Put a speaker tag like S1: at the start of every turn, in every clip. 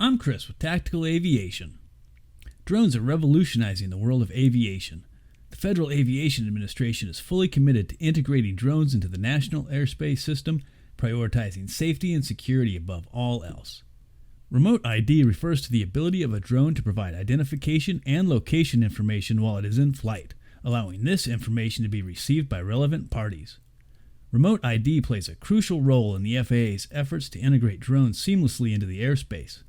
S1: I'm Chris with Tactical Aviation. Drones are revolutionizing the world of aviation. The Federal Aviation Administration is fully committed to integrating drones into the national airspace system, prioritizing safety and security above all else. Remote ID refers to the ability of a drone to provide identification and location information while it is in flight, allowing this information to be received by relevant parties. Remote ID plays a crucial role in the FAA's efforts to integrate drones seamlessly into the airspace.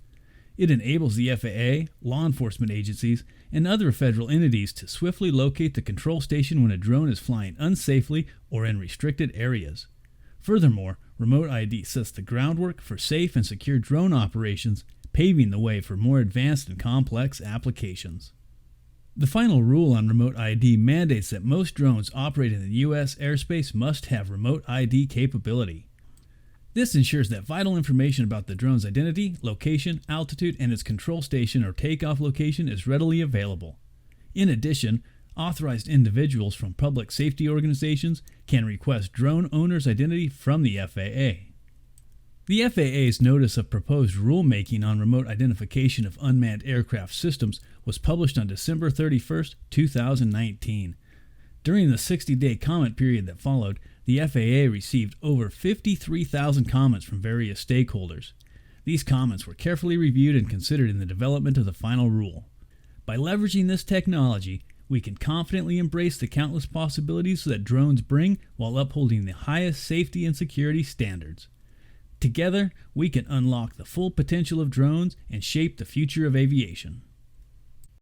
S1: It enables the FAA, law enforcement agencies, and other federal entities to swiftly locate the control station when a drone is flying unsafely or in restricted areas. Furthermore, Remote ID sets the groundwork for safe and secure drone operations, paving the way for more advanced and complex applications. The final rule on Remote ID mandates that most drones operating in the U.S. airspace must have Remote ID capability. This ensures that vital information about the drone's identity, location, altitude, and its control station or takeoff location is readily available. In addition, authorized individuals from public safety organizations can request drone owners' identity from the FAA. The FAA's Notice of Proposed Rulemaking on Remote Identification of Unmanned Aircraft Systems was published on December 31, 2019. During the 60-day comment period that followed, the FAA received over 53,000 comments from various stakeholders. These comments were carefully reviewed and considered in the development of the final rule. By leveraging this technology, we can confidently embrace the countless possibilities that drones bring while upholding the highest safety and security standards. Together, we can unlock the full potential of drones and shape the future of aviation.